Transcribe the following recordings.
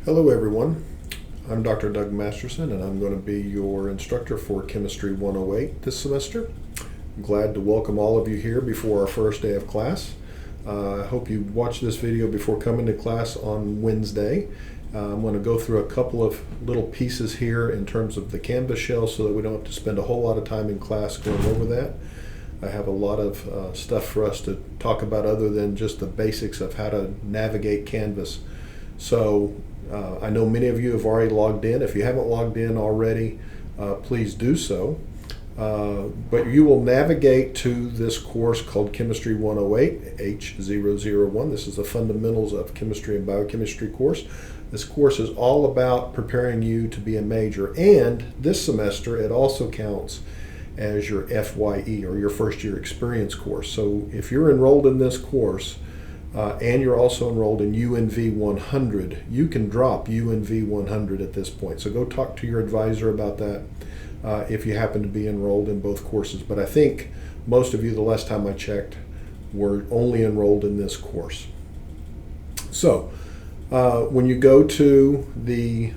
Hello everyone, I'm Dr. Doug Masterson and I'm going to be your instructor for Chemistry 108 this semester. I'm glad to welcome all of you here before our first day of class. I hope you watch this video before coming to class on Wednesday. I'm going to go through a couple of little pieces here in terms of the Canvas shell so that we don't have to spend a whole lot of time in class going over that. I have a lot of stuff for us to talk about other than just the basics of how to navigate Canvas. So I know many of you have already logged in. If you haven't logged in already, please do so. But you will navigate to this course called Chemistry 108, H001. This is the Fundamentals of Chemistry and Biochemistry course. This course is all about preparing you to be a major, and this semester it also counts as your FYE, or your first year experience course. So if you're enrolled in this course, and you're also enrolled in UNV 100, you can drop UNV 100 at this point. So go talk to your advisor about that if you happen to be enrolled in both courses. But I think most of you, the last time I checked, were only enrolled in this course. So when you go to the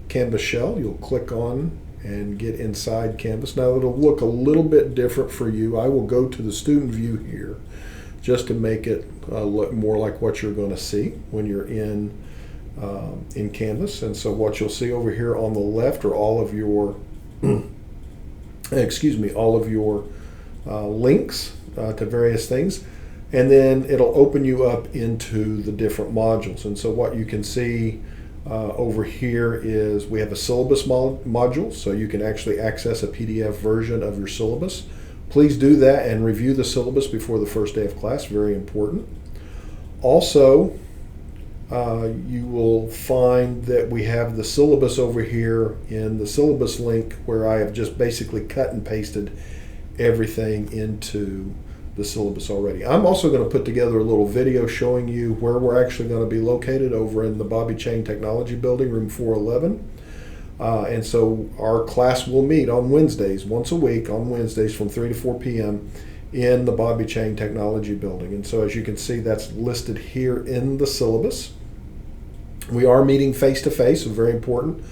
Canvas shell, you'll click on and get inside Canvas. Now it'll look a little bit different for you. I will go to the student view here just to make it look more like what you're going to see when you're in Canvas. And so what you'll see over here on the left are all of your all of your links to various things, and then it'll open you up into the different modules. And so what you can see over here is we have a syllabus module, so you can actually access a PDF version of your syllabus. Please do that and review the syllabus before the first day of class, very important. Also, you will find that we have the syllabus over here in the syllabus link, where I have just basically cut and pasted everything into the syllabus already. I'm also going to put together a little video showing you where we're actually going to be located over in the Bobby Chang Technology Building, room 411. And so our class will meet on Wednesdays, once a week on Wednesdays from 3 to 4 p.m. in the Bobby Chang Technology Building. And so as you can see, that's listed here in the syllabus. We are meeting face-to-face, so very important.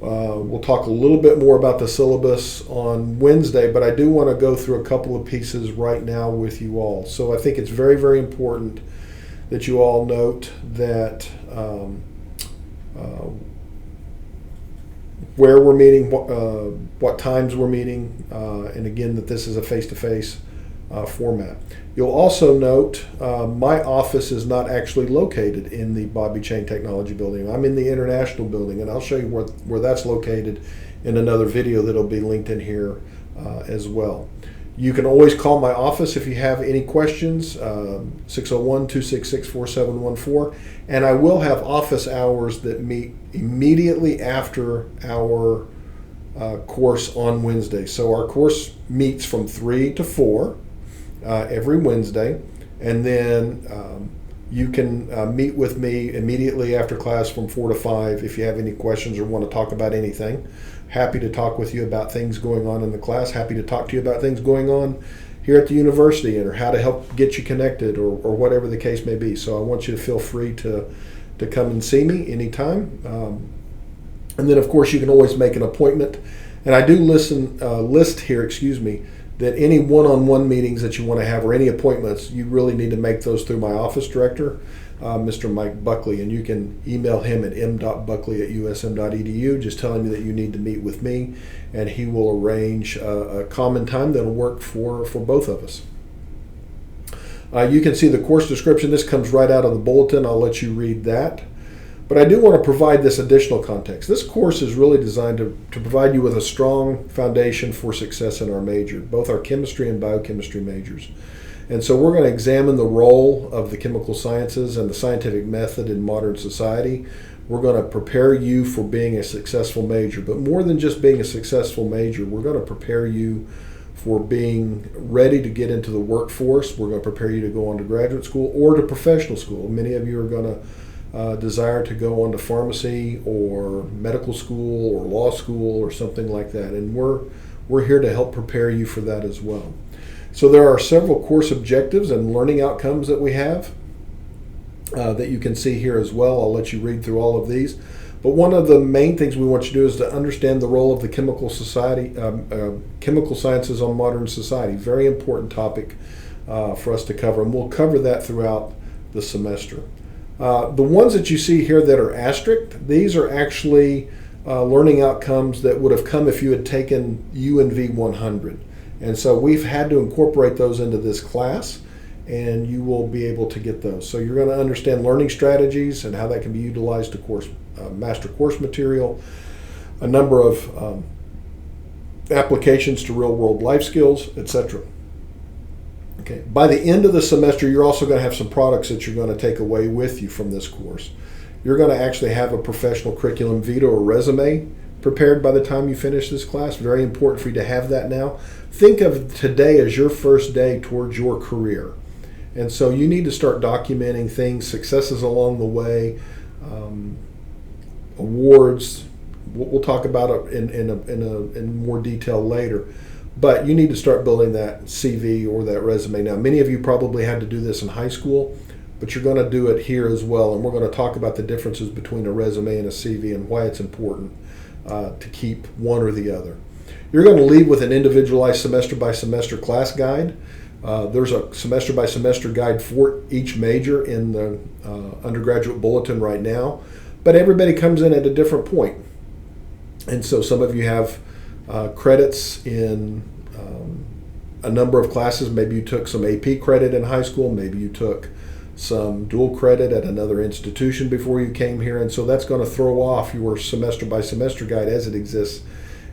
We'll talk a little bit more about the syllabus on Wednesday, but I do want to go through a couple of pieces right now with you all. So I think it's very, very important that you all note that where we're meeting, what times we're meeting, and again that this is a face-to-face format. You'll also note my office is not actually located in the Bobby Chang Technology Building. I'm in the International Building, and I'll show you where that's located in another video that'll be linked in here as well. You can always call my office if you have any questions, 601-266-4714, and I will have office hours that meet immediately after our course on Wednesday. So our course meets from 3 to 4 every Wednesday, and then you can meet with me immediately after class from 4 to 5 if you have any questions or want to talk about anything. Happy to talk with you about things going on in the class. Happy to talk to you about things going on here at the university, or how to help get you connected, or whatever the case may be. So I want you to feel free to come and see me anytime. And then of course you can always make an appointment. And I do list here, that any one-on-one meetings that you want to have, or any appointments, you really need to make those through my office director, Mr. Mike Buckley, and you can email him at m.buckley@usm.edu, just telling me that you need to meet with me, and he will arrange a common time that'll work for both of us. You can see the course description. This comes right out of the bulletin. I'll let you read that. But I do want to provide this additional context. This course is really designed to provide you with a strong foundation for success in our major, both our chemistry and biochemistry majors. And so we're going to examine the role of the chemical sciences and the scientific method in modern society. We're going to prepare you for being a successful major. But more than just being a successful major, we're going to prepare you for being ready to get into the workforce. We're going to prepare you to go on to graduate school or to professional school. Many of you are going to desire to go on to pharmacy or medical school or law school or something like that. And we're here to help prepare you for that as well. So there are several course objectives and learning outcomes that we have. that you can see here as well. I'll let you read through all of these. But one of the main things we want you to do is to understand the role of the chemical sciences on modern society. Very important topic for us to cover, and we'll cover that throughout the semester. The ones that you see here that are asterisk, these are actually learning outcomes that would have come if you had taken UNV 100. And so we've had to incorporate those into this class, and you will be able to get those. So you're going to understand learning strategies and how that can be utilized to master course material, a number of applications to real-world life skills, etc. Okay. By the end of the semester, you're also going to have some products that you're going to take away with you from this course. You're going to actually have a professional curriculum vitae or resume prepared by the time you finish this class. Very important for you to have that now. Think of today as your first day towards your career. And so you need to start documenting things, successes along the way, awards. We'll talk about it in more detail later. But you need to start building that CV or that resume now. Many of you probably had to do this in high school, but you're going to do it here as well. And we're going to talk about the differences between a resume and a CV and why it's important to keep one or the other. You're going to leave with an individualized semester-by-semester class guide. There's a semester-by-semester guide for each major in the undergraduate bulletin right now, but everybody comes in at a different point. And so some of you have credits in a number of classes. Maybe you took some AP credit in high school. Maybe you took some dual credit at another institution before you came here. And so that's going to throw off your semester-by-semester guide as it exists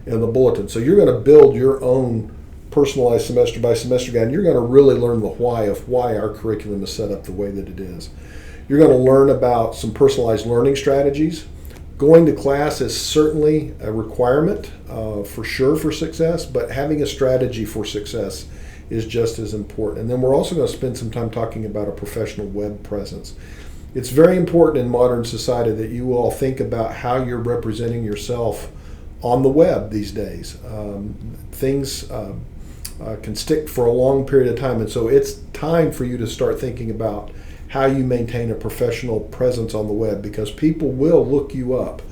in the bulletin. So you're going to build your own personalized semester-by-semester guide, and you're going to really learn the why of why our curriculum is set up the way that it is. You're going to learn about some personalized learning strategies. Going to class is certainly a requirement for sure for success, but having a strategy for success is just as important. And then we're also going to spend some time talking about a professional web presence. It's very important in modern society that you all think about how you're representing yourself on the web these days. Things can stick for a long period of time, and so it's time for you to start thinking about how you maintain a professional presence on the web, because people will look you up,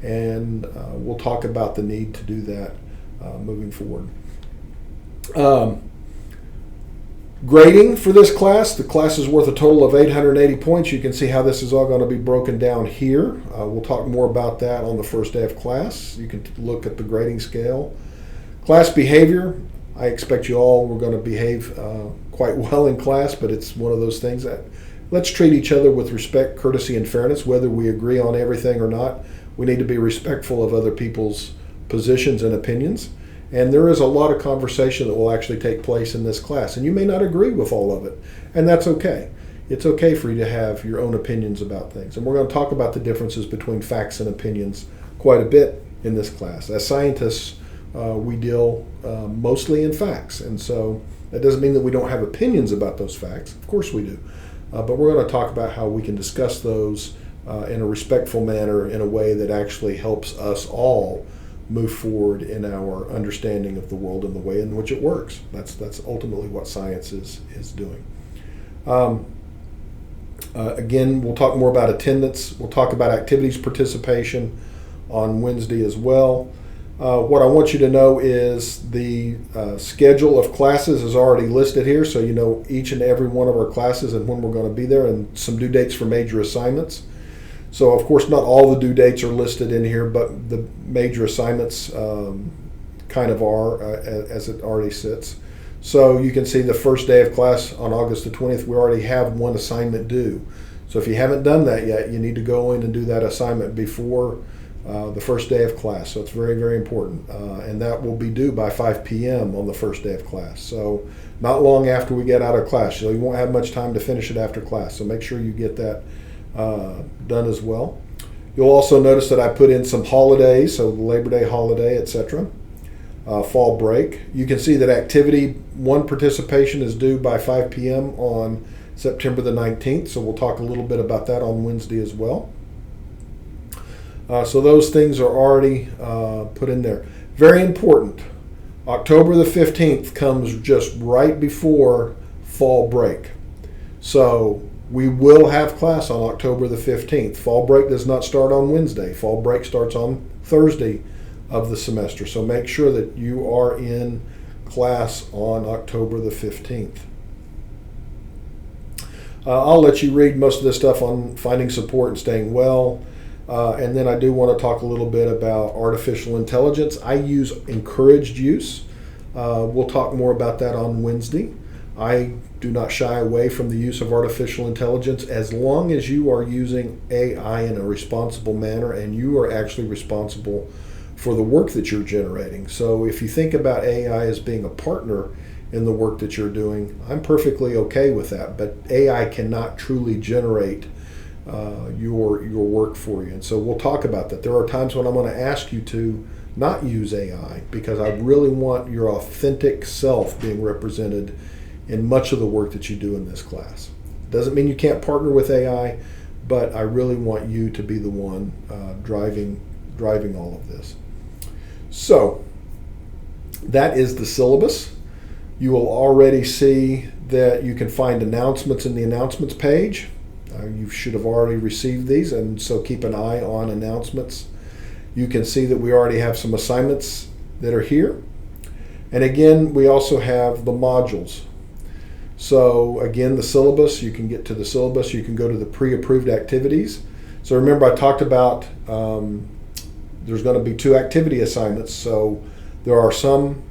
and we'll talk about the need to do that moving forward. Grading for this class, the class is worth a total of 880 points. You can see how this is all going to be broken down here. We'll talk more about that on the first day of class. You can look at the grading scale. Class behavior, I expect you all were going to behave quite well in class, but it's one of those things that let's treat each other with respect, courtesy, and fairness, whether we agree on everything or not. We need to be respectful of other people's positions and opinions. And there is a lot of conversation that will actually take place in this class. And you may not agree with all of it, and that's okay. It's okay for you to have your own opinions about things. And we're going to talk about the differences between facts and opinions quite a bit in this class. As scientists, we deal mostly in facts. And so that doesn't mean that we don't have opinions about those facts. Of course we do. But we're going to talk about how we can discuss those in a respectful manner, in a way that actually helps us all move forward in our understanding of the world and the way in which it works. That's ultimately what science is doing. Again, we'll talk more about attendance. We'll talk about activities participation on Wednesday as well. What I want you to know is the schedule of classes is already listed here, so you know each and every one of our classes and when we're going to be there, and some due dates for major assignments. So, of course, not all the due dates are listed in here, but the major assignments kind of are as it already sits. So you can see the first day of class on August the 20th, we already have one assignment due. So if you haven't done that yet, you need to go in and do that assignment before the first day of class. So it's very, very important. And that will be due by 5 p.m. on the first day of class. So not long after we get out of class. So you won't have much time to finish it after class. So make sure you get that done as well. You'll also notice that I put in some holidays, so the Labor Day holiday, etc. Fall break. You can see that activity 1 participation is due by 5 p.m. on September the 19th, so we'll talk a little bit about that on Wednesday as well. So those things are already put in there. Very important. October the 15th comes just right before fall break. So We will have class on October the 15th. Fall break does not start on Wednesday. Fall break starts on Thursday of the semester. So make sure that you are in class on October the 15th. I'll let you read most of this stuff on finding support and staying well. And then I do want to talk a little bit about artificial intelligence. I use encouraged use. We'll talk more about that on Wednesday. I do not shy away from the use of artificial intelligence as long as you are using AI in a responsible manner and you are actually responsible for the work that you're generating. So if you think about AI as being a partner in the work that you're doing, I'm perfectly okay with that. But AI cannot truly generate your work for you. And so we'll talk about that. There are times when I'm going to ask you to not use AI because I really want your authentic self being represented in much of the work that you do in this class. Doesn't mean you can't partner with AI, but I really want you to be the one driving all of this. So that is the syllabus. You will already see that you can find announcements in the announcements page. You should have already received these, and so keep an eye on announcements. You can see that we already have some assignments that are here. And again, we also have the modules. So again, the syllabus, you can get to the syllabus, you can go to the pre-approved activities. So remember I talked about there's going to be 2 activity assignments. So there are some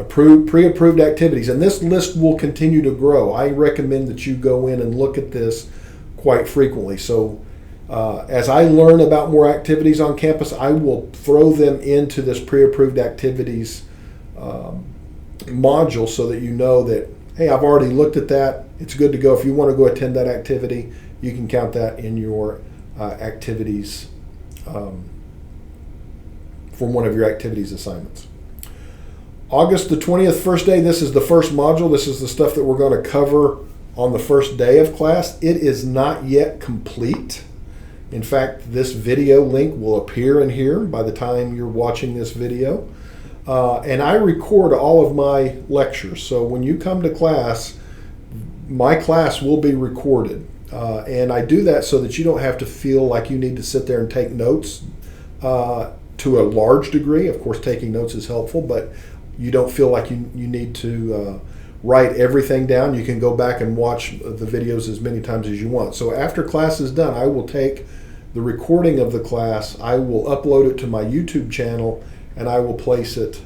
pre-approved activities, and this list will continue to grow. I recommend that you go in and look at this quite frequently. So as I learn about more activities on campus, I will throw them into this pre-approved activities module so that you know that, hey, I've already looked at that. It's good to go. If you want to go attend that activity, you can count that in your activities from one of your activities assignments. August the 20th, first day, this is the first module. This is the stuff that we're going to cover on the first day of class. It is not yet complete. In fact, this video link will appear in here by the time you're watching this video. And I record all of my lectures. So when you come to class, my class will be recorded. And I do that so that you don't have to feel like you need to sit there and take notes to a large degree. Of course, taking notes is helpful, but you don't feel like you need to write everything down. You can go back and watch the videos as many times as you want. So after class is done, I will take the recording of the class, I will upload it to my YouTube channel, and I will place it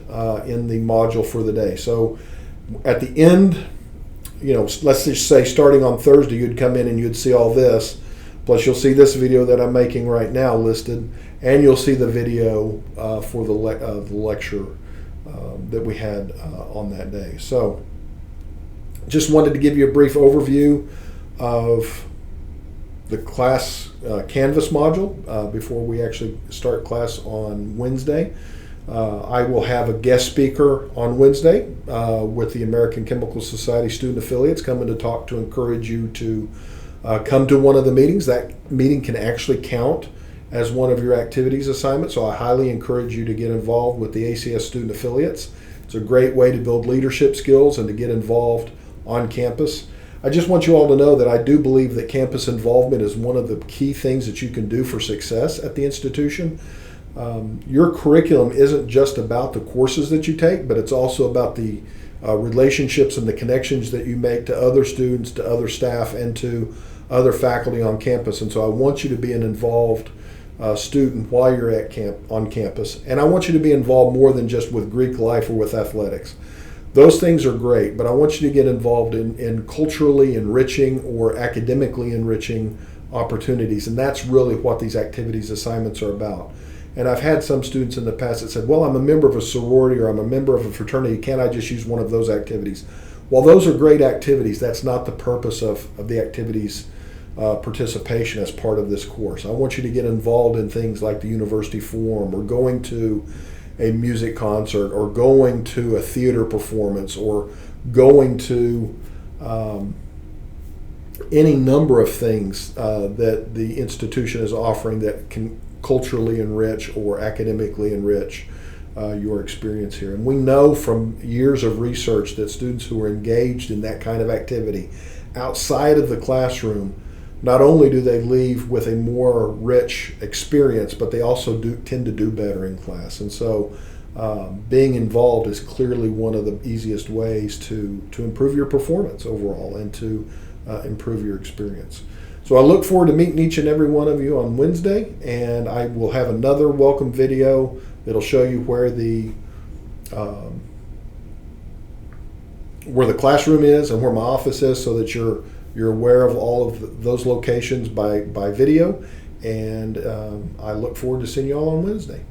in the module for the day. So at the end, let's just say starting on Thursday, you'd come in and you'd see all this. Plus you'll see this video that I'm making right now listed, and you'll see the video for the lecture that we had on that day. So just wanted to give you a brief overview of the class Canvas module before we actually start class on Wednesday. I will have a guest speaker on Wednesday with the American Chemical Society student affiliates coming to talk to encourage you to come to one of the meetings. That meeting can actually count as one of your activities assignments, so I highly encourage you to get involved with the ACS student affiliates. It's a great way to build leadership skills and to get involved on campus. I just want you all to know that I do believe that campus involvement is one of the key things that you can do for success at the institution. Your curriculum isn't just about the courses that you take, but it's also about the relationships and the connections that you make to other students, to other staff, and to other faculty on campus. And so I want you to be an involved student while you're on campus. And I want you to be involved more than just with Greek life or with athletics. Those things are great, but I want you to get involved in culturally enriching or academically enriching opportunities. And that's really what these activities assignments are about. And I've had some students in the past that said, well, I'm a member of a sorority or I'm a member of a fraternity. Can't I just use one of those activities? While those are great activities, that's not the purpose of the activities participation as part of this course. I want you to get involved in things like the university forum or going to a music concert or going to a theater performance or going to any number of things that the institution is offering that can culturally enrich or academically enrich your experience here. And we know from years of research that students who are engaged in that kind of activity outside of the classroom, not only do they leave with a more rich experience, but they also tend to do better in class. And so being involved is clearly one of the easiest ways to improve your performance overall and to improve your experience. So I look forward to meeting each and every one of you on Wednesday, and I will have another welcome video that'll show you where the classroom is and where my office is, so that you're aware of all of those locations by video. And I look forward to seeing you all on Wednesday.